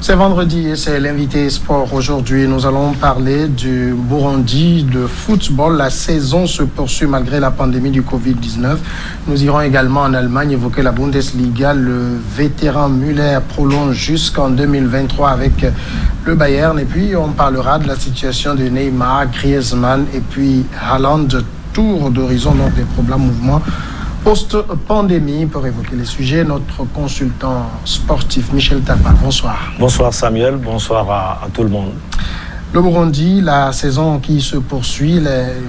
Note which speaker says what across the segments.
Speaker 1: C'est vendredi et c'est l'invité sport. Aujourd'hui, nous allons parler du Burundi de football. La saison se poursuit malgré la pandémie du Covid-19. Nous irons également en Allemagne évoquer la Bundesliga. Le vétéran Müller prolonge jusqu'en 2023 avec le Bayern. Et puis, on parlera de la situation de Neymar, Griezmann et puis Haaland. Tour d'horizon, donc des problèmes mouvements post-pandémie. Pour évoquer les sujets, notre consultant sportif Michel Tapa. Bonsoir.
Speaker 2: Bonsoir Samuel, bonsoir à tout le monde.
Speaker 1: Le Burundi, la saison qui se poursuit,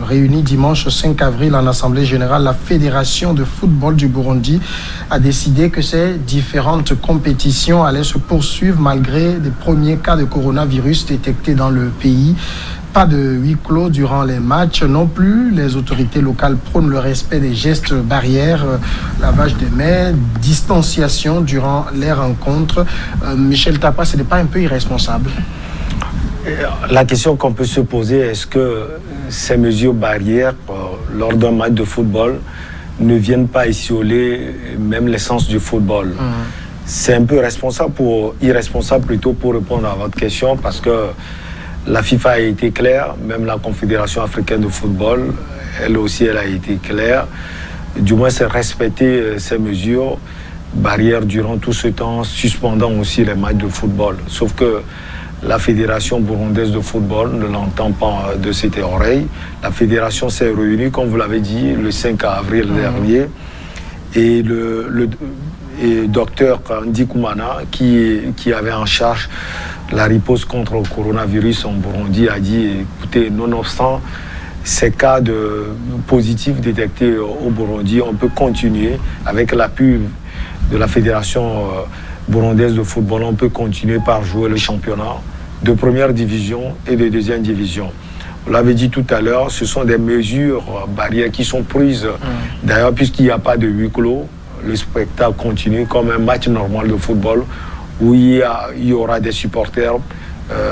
Speaker 1: réunie dimanche 5 avril en Assemblée générale, la Fédération de football du Burundi a décidé que ces différentes compétitions allaient se poursuivre malgré les premiers cas de coronavirus détectés dans le pays. Pas de huis clos durant les matchs non plus. Les autorités locales prônent le respect des gestes barrières, lavage des mains, distanciation durant les rencontres. Michel Tapa, ce n'est pas un peu irresponsable?
Speaker 2: La question qu'on peut se poser, est-ce que ces mesures barrières lors d'un match de football ne viennent pas isoler même l'essence du football? C'est un peu irresponsable plutôt pour répondre à votre question, parce que la FIFA a été claire, même la Confédération africaine de football, elle aussi, elle a été claire. Du moins, c'est respecter ces mesures barrières durant tout ce temps, suspendant aussi les matchs de football. Sauf que la Fédération burundaise de football ne l'entend pas de cette oreille. La Fédération s'est réunie, comme vous l'avez dit, le 5 avril dernier. Et le docteur Ndi Kumana, qui avait en charge la riposte contre le coronavirus en Burundi, a dit, écoutez, nonobstant ces cas positifs détectés au Burundi, on peut continuer avec l'appui de la Fédération burundaise de football, on peut continuer par jouer le championnat de première division et de deuxième division. Vous l'avez dit tout à l'heure, ce sont des mesures barrières qui sont prises. D'ailleurs, puisqu'il n'y a pas de huis clos, le spectacle continue comme un match normal de football où il y aura des supporters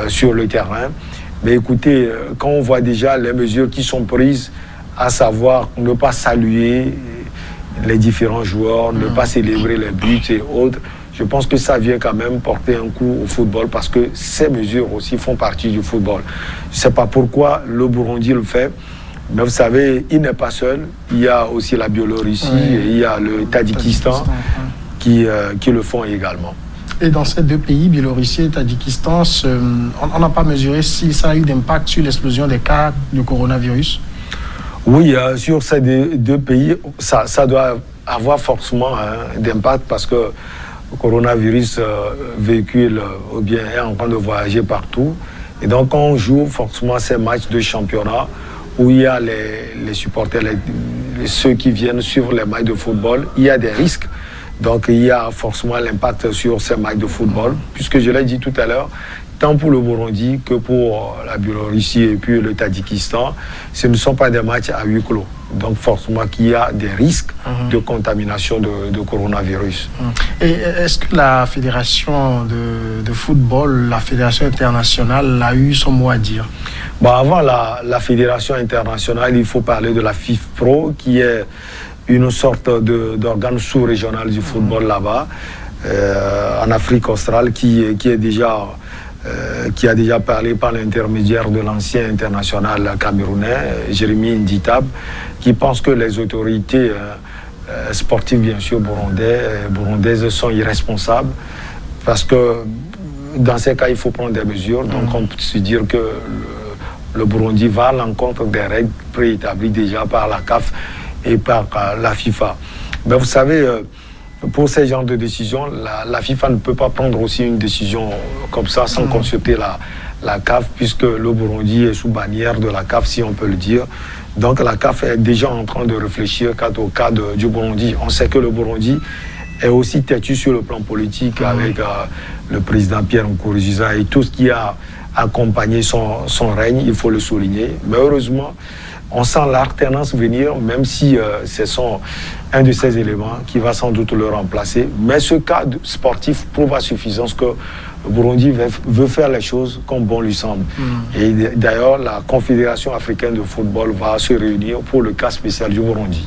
Speaker 2: sur le terrain. Mais écoutez, quand on voit déjà les mesures qui sont prises, à savoir ne pas saluer les différents joueurs, ne pas célébrer les buts et autres, je pense que ça vient quand même porter un coup au football, parce que ces mesures aussi font partie du football. Je ne sais pas pourquoi le Burundi le fait, mais vous savez, il n'est pas seul. Il y a aussi la Biélorussie, et il y a le Tadjikistan qui le font également.
Speaker 1: Et dans ces deux pays, Biélorussie et Tadjikistan, on n'a pas mesuré si ça a eu d'impact sur l'explosion des cas de coronavirus?
Speaker 2: Oui, sur ces deux pays, ça doit avoir forcément d'impact, parce que le coronavirus véhicule ou bien est en train de voyager partout. Et donc on joue forcément ces matchs de championnat où il y a les supporters, ceux qui viennent suivre les matchs de football, il y a des risques. Donc il y a forcément l'impact sur ces matchs de football, puisque je l'ai dit tout à l'heure, tant pour le Burundi que pour la Biélorussie et puis le Tadjikistan, ce ne sont pas des matchs à huis clos. Donc forcément qu'il y a des risques de contamination de coronavirus.
Speaker 1: Et est-ce que la fédération de football, la fédération internationale, a eu son mot à dire?
Speaker 2: Avant la fédération internationale, il faut parler de la FIFPro, qui est une sorte d'organe sous-régional du football là-bas, en Afrique australe, qui a déjà parlé par l'intermédiaire de l'ancien international camerounais, Jérémy Nditab, qui pense que les autorités sportives, bien sûr, burundaises sont irresponsables, parce que dans ces cas, il faut prendre des mesures. Donc on peut se dire que le Burundi va à l'encontre des règles préétablies déjà par la CAF et par la FIFA. Mais vous savez, pour ces genres de décisions, la FIFA ne peut pas prendre aussi une décision comme ça sans consulter la CAF, puisque le Burundi est sous bannière de la CAF, si on peut le dire. Donc la CAF est déjà en train de réfléchir quant au cas du Burundi. On sait que le Burundi est aussi têtu sur le plan politique avec le président Pierre Nkurunziza et tout ce qui a accompagné son règne, il faut le souligner. Mais heureusement, on sent l'alternance venir, même si ce sont un de ces éléments qui va sans doute le remplacer. Mais ce cas sportif prouve à suffisance que le Burundi veut faire les choses comme bon lui semble. Et d'ailleurs, la Confédération africaine de football va se réunir pour le cas spécial du Burundi.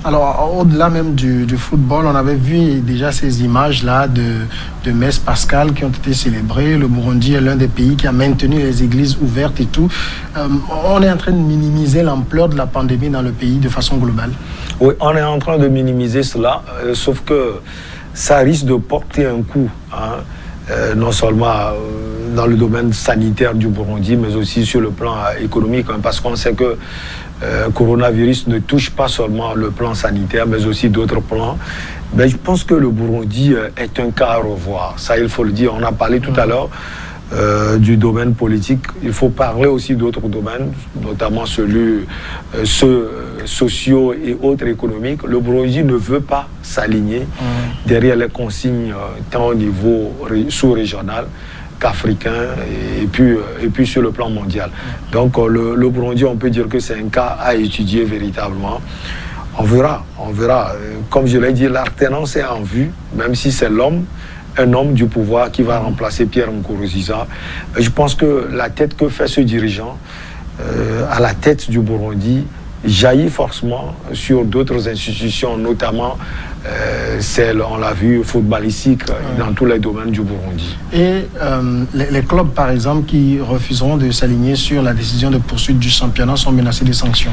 Speaker 1: Alors, au-delà même du football, on avait vu déjà ces images-là messes pascales qui ont été célébrées. Le Burundi est l'un des pays qui a maintenu les églises ouvertes et tout. On est en train de minimiser l'ampleur de la pandémie dans le pays de façon globale.
Speaker 2: Oui, on est en train de minimiser cela, sauf que ça risque de porter un coup, non seulement dans le domaine sanitaire du Burundi, mais aussi sur le plan économique, parce qu'on sait que le coronavirus ne touche pas seulement le plan sanitaire, mais aussi d'autres plans. Mais je pense que le Burundi est un cas à revoir. Ça, il faut le dire. On a parlé tout à l'heure du domaine politique. Il faut parler aussi d'autres domaines, notamment ceux sociaux et autres économiques. Le Burundi ne veut pas s'aligner derrière les consignes tant au niveau sous-régional qu'africain et puis sur le plan mondial. Donc le Burundi, on peut dire que c'est un cas à étudier véritablement. On verra. Comme je l'ai dit, l'alternance est en vue, même si c'est un homme du pouvoir qui va remplacer Pierre Nkurunziza. Je pense que la tête que fait ce dirigeant à la tête du Burundi jaillit forcément sur d'autres institutions, notamment celle, on l'a vu, footballistique dans tous les domaines du Burundi.
Speaker 1: Et les clubs, par exemple, qui refuseront de s'aligner sur la décision de poursuite du championnat sont menacés de sanctions.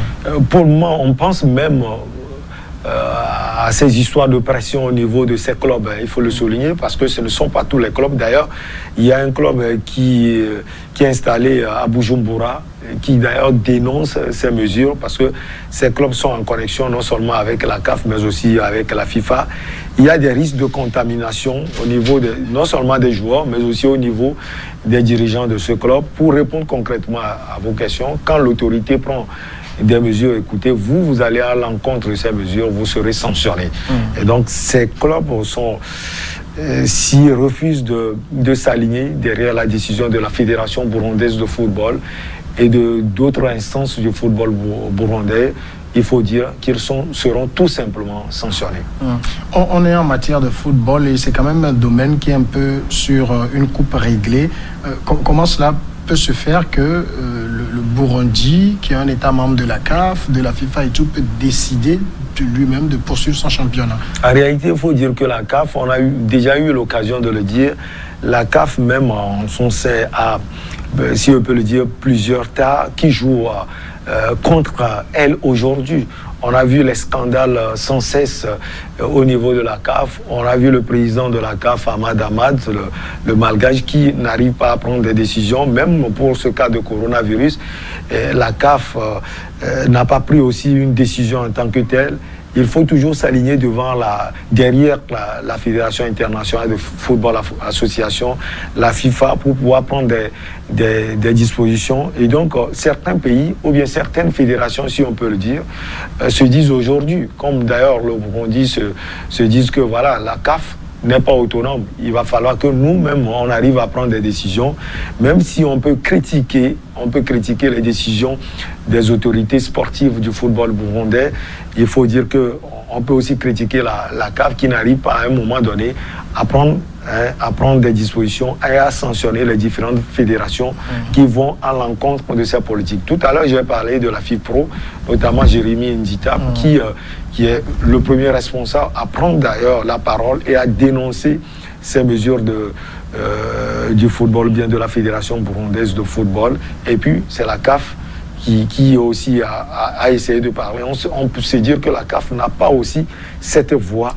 Speaker 2: Pour le moment, on pense même à ces histoires de pression au niveau de ces clubs. Il faut le souligner parce que ce ne sont pas tous les clubs. D'ailleurs, il y a un club qui est installé à Bujumbura, qui d'ailleurs dénonce ces mesures parce que ces clubs sont en connexion non seulement avec la CAF mais aussi avec la FIFA. Il y a des risques de contamination au niveau non seulement des joueurs mais aussi au niveau des dirigeants de ce club. Pour répondre concrètement à vos questions, quand l'autorité prend des mesures, écoutez, vous allez à l'encontre de ces mesures, vous serez sanctionné. Et donc ces clubs s'ils refusent de s'aligner derrière la décision de la Fédération burundaise de football et d'autres instances du football burundais, il faut dire qu'ils seront tout simplement sanctionnés.
Speaker 1: On est en matière de football et c'est quand même un domaine qui est un peu sur une coupe réglée. Comment cela peut se faire que le Burundi, qui est un État membre de la CAF, de la FIFA et tout, peut décider lui-même de poursuivre son championnat?
Speaker 2: En réalité, il faut dire que la CAF, on a déjà eu l'occasion de le dire, la CAF même en son sein a, si on peut le dire, plusieurs tas qui jouent contre elle aujourd'hui. On a vu les scandales sans cesse au niveau de la CAF. On a vu le président de la CAF, Ahmad Ahmad, le malgache, qui n'arrive pas à prendre des décisions, même pour ce cas de coronavirus. La CAF n'a pas pris aussi une décision en tant que telle. Il faut toujours s'aligner derrière la Fédération internationale de football association, la FIFA, pour pouvoir prendre des dispositions. Et donc, certains pays, ou bien certaines fédérations, si on peut le dire, se disent aujourd'hui, comme d'ailleurs le Burundi se disent que voilà, la CAF n'est pas autonome. Il va falloir que nous-mêmes, on arrive à prendre des décisions, même si on peut critiquer les décisions des autorités sportives du football burundais. Il faut dire qu'on peut aussi critiquer la CAF qui n'arrive pas à un moment donné à prendre des dispositions et à sanctionner les différentes fédérations qui vont à l'encontre de ces politiques. Tout à l'heure, j'ai parlé de la FIPRO, notamment Jérémy Ndita, qui est le premier responsable à prendre d'ailleurs la parole et à dénoncer ces mesures du football, bien de la Fédération burundaise de football. Et puis, c'est la CAF qui aussi a essayé de parler. On peut se dire que la CAF n'a pas aussi cette voix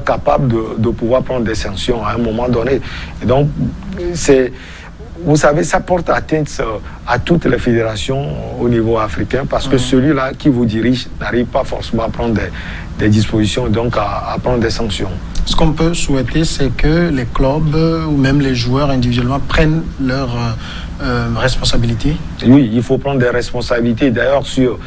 Speaker 2: capable de pouvoir prendre des sanctions à un moment donné. Et donc, vous savez, ça porte atteinte à toutes les fédérations au niveau africain parce que celui-là qui vous dirige n'arrive pas forcément à prendre des dispositions, donc à prendre des sanctions.
Speaker 1: Ce qu'on peut souhaiter, c'est que les clubs ou même les joueurs individuellement prennent leurs responsabilités.
Speaker 2: Oui, il faut prendre des responsabilités. D'ailleurs, sur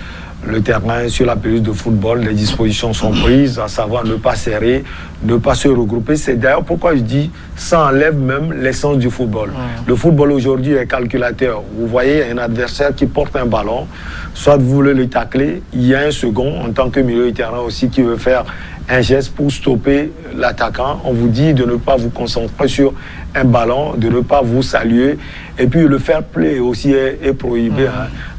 Speaker 2: le terrain, sur la pelouse de football, les dispositions sont prises, à savoir ne pas serrer, ne pas se regrouper. C'est d'ailleurs pourquoi je dis, ça enlève même l'essence du football. Le football aujourd'hui est calculateur. Vous voyez un adversaire qui porte un ballon, soit vous voulez le tacler, il y a un second, en tant que milieu de terrain aussi, qui veut faire un geste pour stopper l'attaquant. On vous dit de ne pas vous concentrer sur un ballon, de ne pas vous saluer. Et puis le fair play aussi est prohibé.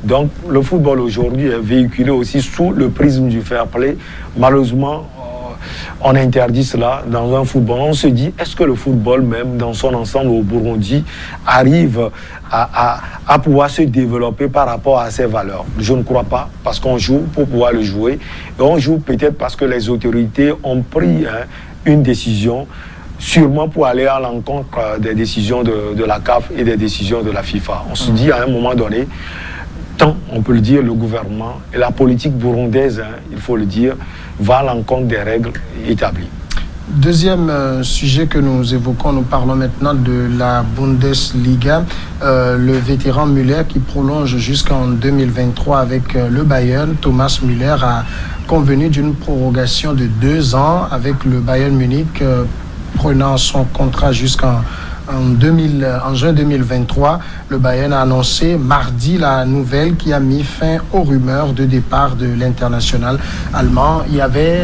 Speaker 2: Donc le football aujourd'hui est véhiculé aussi sous le prisme du fair play. Malheureusement, on interdit cela dans un football. On se dit, est-ce que le football, même dans son ensemble au Burundi, arrive à pouvoir se développer par rapport à ses valeurs? Je ne crois pas, parce qu'on joue pour pouvoir le jouer. Et on joue peut-être parce que les autorités ont pris une décision, sûrement pour aller à l'encontre des décisions de la CAF et des décisions de la FIFA. On se dit à un moment donné, tant, on peut le dire, le gouvernement et la politique burundaise, il faut le dire, va à l'encontre des règles établies.
Speaker 1: Deuxième sujet que nous évoquons, nous parlons maintenant de la Bundesliga. Le vétéran Müller qui prolonge jusqu'en 2023 avec le Bayern. Thomas Müller a convenu d'une prorogation de 2 ans avec le Bayern Munich, prenant son contrat jusqu'en juin 2023. Le Bayern a annoncé mardi la nouvelle qui a mis fin aux rumeurs de départ de l'international allemand. Il y avait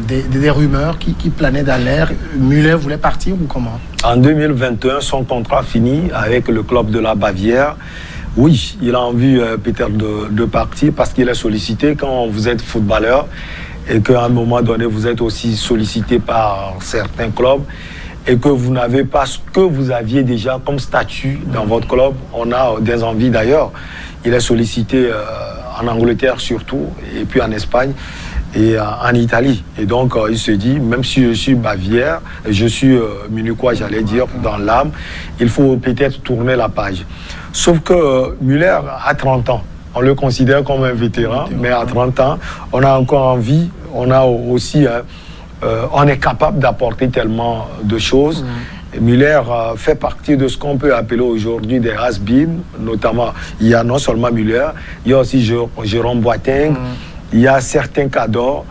Speaker 1: des rumeurs qui planaient dans l'air. Müller voulait partir ou comment?
Speaker 2: En 2021, son contrat finit avec le club de la Bavière. Oui, il a envie peut-être de partir parce qu'il est sollicité quand vous êtes footballeur et qu'à un moment donné, vous êtes aussi sollicité par certains clubs et que vous n'avez pas ce que vous aviez déjà comme statut dans votre club. On a des envies d'ailleurs. Il est sollicité en Angleterre surtout, et puis en Espagne et en Italie. Et donc, il se dit, même si je suis Bavière, je suis munichois, j'allais dire, dans l'âme, il faut peut-être tourner la page. Sauf que Müller a 30 ans. On le considère comme un vétéran, mais à 30 ans, on a encore envie, on a aussi... on est capable d'apporter tellement de choses. Müller fait partie de ce qu'on peut appeler aujourd'hui des has-been, notamment, il y a non seulement Müller, il y a aussi Jérôme Boateng, il y a certains cadors.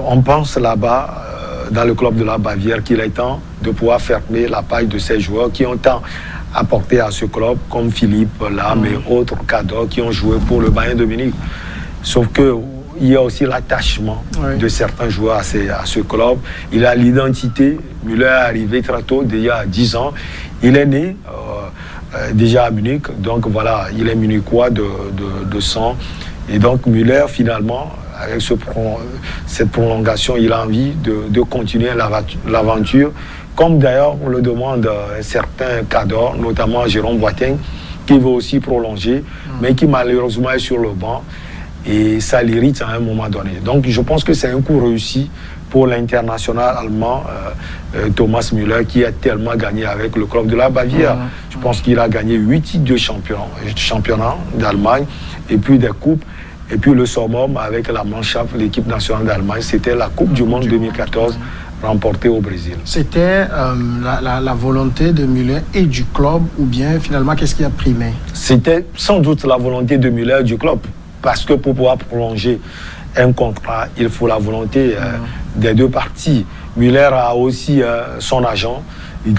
Speaker 2: On pense là-bas, dans le club de la Bavière, qu'il est temps de pouvoir fermer la page de ces joueurs qui ont tant apporté à ce club, comme Philippe Lam et autres cadors qui ont joué pour le Bayern de Munich. Sauf que il y a aussi l'attachement de certains joueurs à ce club. Il a l'identité. Müller est arrivé très tôt, déjà à 10 ans. Il est né déjà à Munich. Donc voilà, il est munichois de sang. Et donc Müller, finalement, avec cette prolongation, il a envie de continuer l'aventure. Comme d'ailleurs on le demande certains cadors, notamment Jérôme Boateng, qui veut aussi prolonger, mais qui malheureusement est sur le banc. Et ça l'irrite à un moment donné. Donc je pense que c'est un coup réussi pour l'international allemand, Thomas Müller, qui a tellement gagné avec le club de la Bavière. Je pense qu'il a gagné 8 titres de championnat d'Allemagne, et puis des coupes. Et puis le summum avec la Mannschaft, l'équipe nationale d'Allemagne, c'était la Coupe du Monde 2014, remportée au Brésil.
Speaker 1: C'était la volonté de Müller et du club, ou bien finalement, qu'est-ce qui a primé? C'était
Speaker 2: sans doute la volonté de Müller et du club. Parce que pour pouvoir prolonger un contrat, il faut la volonté des deux parties. Müller a aussi son agent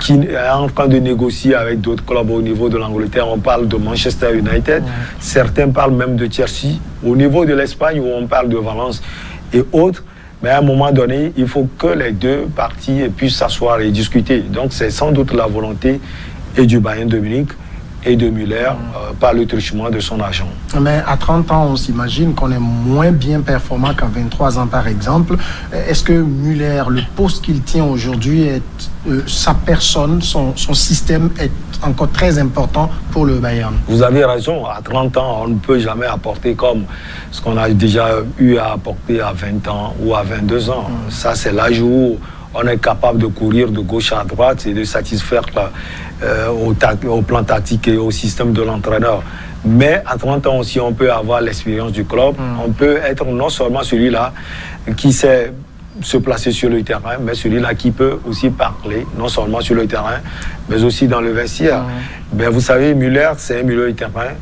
Speaker 2: qui est en train de négocier avec d'autres clubs au niveau de l'Angleterre. On parle de Manchester United, certains parlent même de Chelsea. Au niveau de l'Espagne, où on parle de Valence et autres, mais à un moment donné, il faut que les deux parties puissent s'asseoir et discuter. Donc c'est sans doute la volonté et du Bayern de Munich et de Müller par le truchement de son agent.
Speaker 1: Mais à 30 ans, on s'imagine qu'on est moins bien performant qu'à 23 ans, par exemple. Est-ce que Müller, le poste qu'il tient aujourd'hui, sa personne, son système est encore très important pour le Bayern?
Speaker 2: Vous avez raison. À 30 ans, on ne peut jamais apporter comme ce qu'on a déjà eu à apporter à 20 ans ou à 22 ans. Ça, c'est l'âge où on est capable de courir de gauche à droite et de satisfaire au plan tactique et au système de l'entraîneur. Mais à 30 ans aussi, on peut avoir l'expérience du club. On peut être non seulement celui-là qui sait se placer sur le terrain, mais celui-là qui peut aussi parler, non seulement sur le terrain, mais aussi dans le vestiaire. Ben, vous savez, Müller, c'est un milieu de terrain.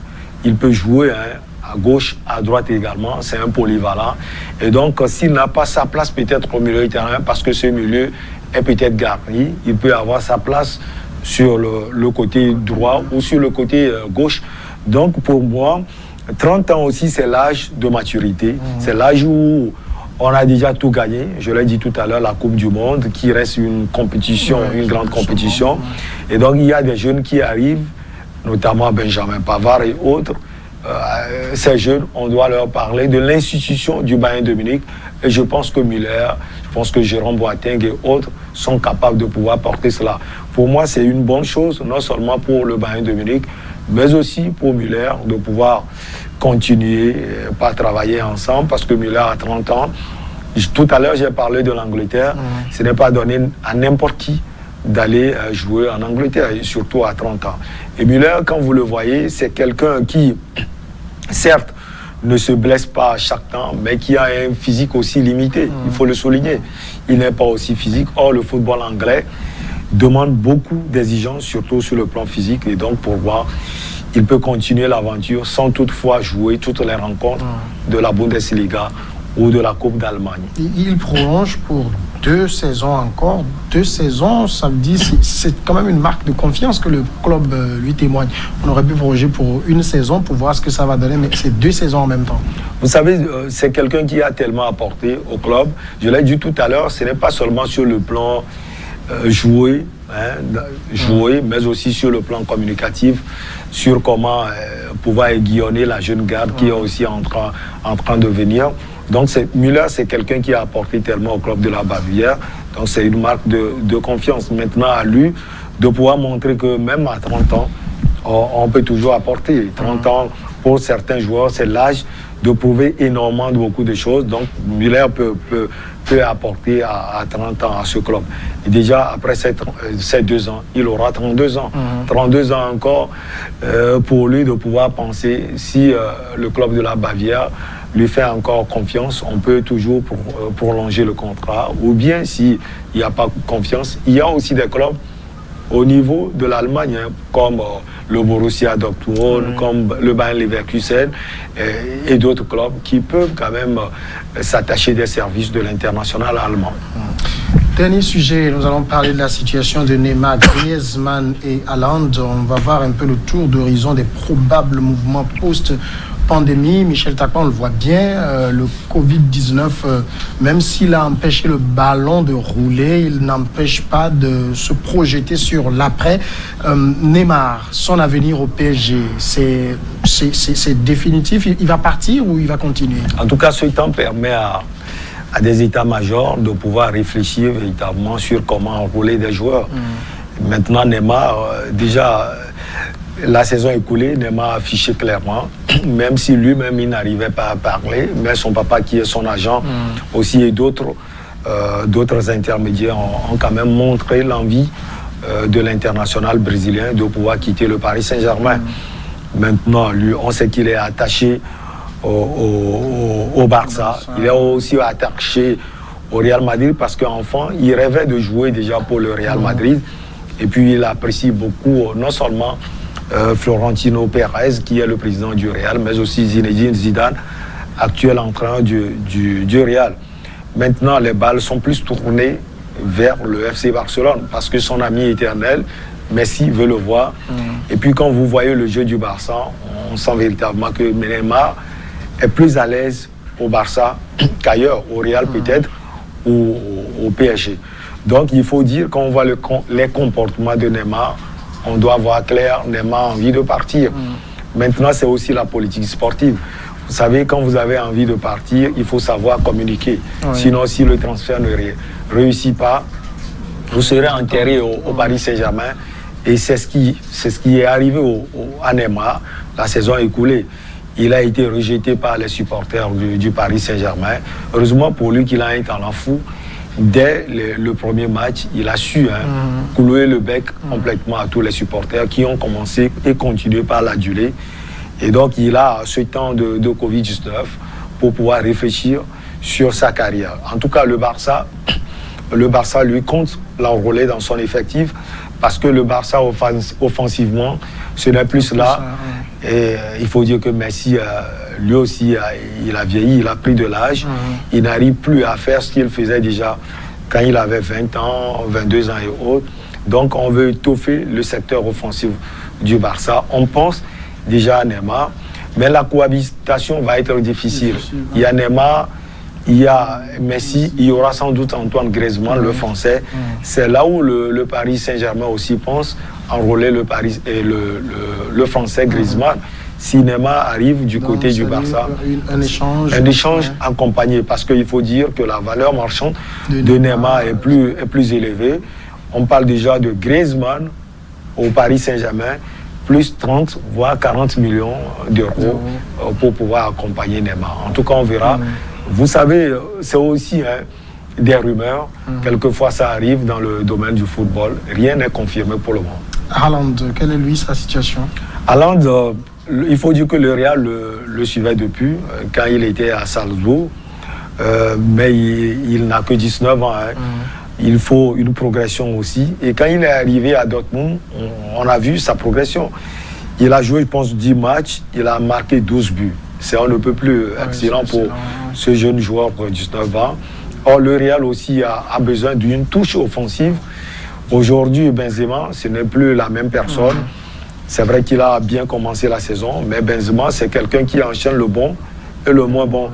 Speaker 2: Il peut jouer à gauche, à droite également. C'est un polyvalent. Et donc, s'il n'a pas sa place peut-être au milieu de terrain, parce que ce milieu est peut-être garni, il peut avoir sa place sur le côté droit ou sur le côté gauche. Donc, pour moi, 30 ans aussi, c'est l'âge de maturité. C'est l'âge où on a déjà tout gagné. Je l'ai dit tout à l'heure, la Coupe du Monde, qui reste une compétition, une grande compétition. Et donc, il y a des jeunes qui arrivent, notamment Benjamin Pavard et autres. Ces jeunes, on doit leur parler de l'institution du Bayern de Munich. Et je pense que Müller, Je pense que Jérôme Boateng et autres sont capables de pouvoir porter cela. Pour moi, c'est une bonne chose, non seulement pour le Bayern de Munich, mais aussi pour Müller, de pouvoir continuer par travailler ensemble, parce que Müller a 30 ans. Tout à l'heure, j'ai parlé de l'Angleterre. Ce n'est pas donné à n'importe qui d'aller jouer en Angleterre, et surtout à 30 ans. Et Müller, quand vous le voyez, c'est quelqu'un qui, certes, ne se blesse pas à chaque temps, mais qui a un physique aussi limité, il faut le souligner. Il n'est pas aussi physique. Or, le football anglais demande beaucoup d'exigences, surtout sur le plan physique, et donc pour voir, il peut continuer l'aventure sans toutefois jouer toutes les rencontres de la Bundesliga ou de la Coupe d'Allemagne.
Speaker 1: Il prolonge pour 2 saisons encore. 2 saisons, ça me dit, c'est quand même une marque de confiance que le club lui témoigne. On aurait pu prolonger pour 1 saison pour voir ce que ça va donner, mais c'est 2 saisons en même temps.
Speaker 2: Vous savez, c'est quelqu'un qui a tellement apporté au club. Je l'ai dit tout à l'heure, ce n'est pas seulement sur le plan jouer, mais aussi sur le plan communicatif, sur comment pouvoir aiguillonner la jeune garde qui est aussi en train de venir. Donc Müller, c'est quelqu'un qui a apporté tellement au club de la Bavière. Donc c'est une marque de confiance. Maintenant à lui de pouvoir montrer que même à 30 ans, on peut toujours apporter. 30 ans, pour certains joueurs, c'est l'âge de prouver énormément de beaucoup de choses. Donc Müller peut apporter à 30 ans à ce club. Et déjà, après ces 2 ans, il aura 32 ans. 32 ans encore pour lui de pouvoir penser si le club de la Bavière lui fait encore confiance, on peut toujours prolonger le contrat. Ou bien, s'il n'y a pas confiance, il y a aussi des clubs au niveau de l'Allemagne, comme le Borussia Dortmund, comme le Bayern Leverkusen et d'autres clubs qui peuvent quand même s'attacher des services de l'international allemand.
Speaker 1: Dernier sujet, nous allons parler de la situation de Neymar, Griezmann et Haaland. On va voir un peu le tour d'horizon des probables mouvements post-pandémie. Michel Takpan, on le voit bien, le Covid-19, même s'il a empêché le ballon de rouler, il n'empêche pas de se projeter sur l'après. Neymar, son avenir au PSG, c'est définitif? Il va partir ou il va continuer? En
Speaker 2: tout cas, ce temps permet à des états-majors de pouvoir réfléchir véritablement sur comment enrôler des joueurs. Maintenant, Neymar, déjà, la saison écoulée, Neymar a affiché clairement, même si lui-même il n'arrivait pas à parler, mais son papa qui est son agent aussi et d'autres intermédiaires ont quand même montré l'envie de l'international brésilien de pouvoir quitter le Paris Saint-Germain. Maintenant, lui, on sait qu'il est attaché au Barça. Il est aussi attaché au Real Madrid parce qu'enfant, il rêvait de jouer déjà pour le Real Madrid. Et puis, il apprécie beaucoup, non seulement Florentino Pérez, qui est le président du Real, mais aussi Zinedine Zidane, actuel entraîneur du Real. Maintenant, les balles sont plus tournées vers le FC Barcelone parce que son ami éternel, Messi, veut le voir. Et puis, quand vous voyez le jeu du Barça, on sent véritablement que Neymar est plus à l'aise au Barça qu'ailleurs, au Real peut-être, ou au PSG. Donc il faut dire, quand on voit les comportements de Neymar, on doit voir clair, Neymar a envie de partir. Maintenant, c'est aussi la politique sportive. Vous savez, quand vous avez envie de partir, il faut savoir communiquer. Sinon, si le transfert ne réussit pas, vous serez enterré au Paris Saint-Germain. Et c'est ce qui est arrivé à Neymar la saison écoulée. Il a été rejeté par les supporters du Paris Saint-Germain. Heureusement pour lui qu'il a un talent fou. Dès le premier match, il a su couler le bec complètement à tous les supporters qui ont commencé et continué par l'aduler. Et donc il a ce temps de Covid-19 pour pouvoir réfléchir sur sa carrière. En tout cas, le Barça lui compte l'enrôler dans son effectif parce que le Barça offensivement, ce n'est plus là. Et il faut dire que Messi, lui aussi, il a vieilli, il a pris de l'âge. Il n'arrive plus à faire ce qu'il faisait déjà quand il avait 20 ans, 22 ans et autres. Donc on veut étoffer le secteur offensif du Barça. On pense déjà à Neymar, mais la cohabitation va être difficile. Il y a Neymar, il y a Messi, il y aura sans doute Antoine Griezmann, le français. C'est là où le Paris Saint-Germain aussi pense enrôler le français Griezmann. si Neymar arrive du côté du Barça.
Speaker 1: Un échange.
Speaker 2: Un échange accompagné, parce qu'il faut dire que la valeur marchande de Neymar est plus élevée. On parle déjà de Griezmann au Paris Saint-Germain, plus 30 voire 40 millions d'euros pour pouvoir accompagner Neymar. En tout cas, on verra. Vous savez, c'est aussi des rumeurs. Quelquefois, ça arrive dans le domaine du football. Rien n'est confirmé pour le moment.
Speaker 1: Haaland, quelle est lui sa situation?
Speaker 2: Haaland, il faut dire que le Real le suivait depuis, quand il était à Salzbourg. Mais il n'a que 19 ans. Il faut une progression aussi. Et quand il est arrivé à Dortmund, on a vu sa progression. Il a joué, je pense, 10 matchs. Il a marqué 12 buts. C'est un ne peut plus excellent pour ce jeune joueur de 19 ans. Or, le Real aussi a besoin d'une touche offensive. Aujourd'hui, Benzema, ce n'est plus la même personne. C'est vrai qu'il a bien commencé la saison, mais Benzema, c'est quelqu'un qui enchaîne le bon et le moins bon.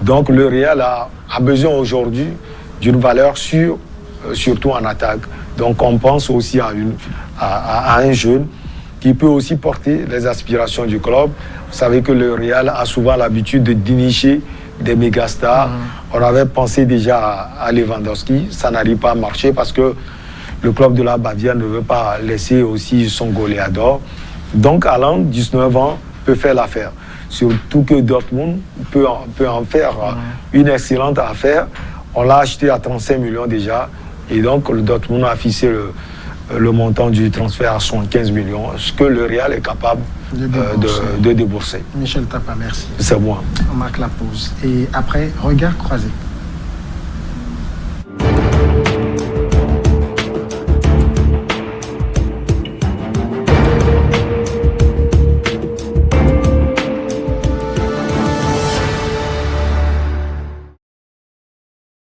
Speaker 2: Donc, le Real a besoin aujourd'hui d'une valeur sûre, surtout en attaque. Donc, on pense aussi à un jeune qui peut aussi porter les aspirations du club. Vous savez que le Real a souvent l'habitude de dénicher des mégastars. On avait pensé déjà à Lewandowski. Ça n'arrive pas à marcher parce que le club de la Bavière ne veut pas laisser aussi son goléador. Donc, Haaland, 19 ans, peut faire l'affaire. Surtout que Dortmund peut en faire une excellente affaire. On l'a acheté à 35 millions déjà. Et donc, le Dortmund a fixé le montant du transfert à 75 millions, ce que le Real est capable de débourser.
Speaker 1: Michel Tapa, merci.
Speaker 2: C'est moi.
Speaker 1: On marque la pause. Et après, regard croisé.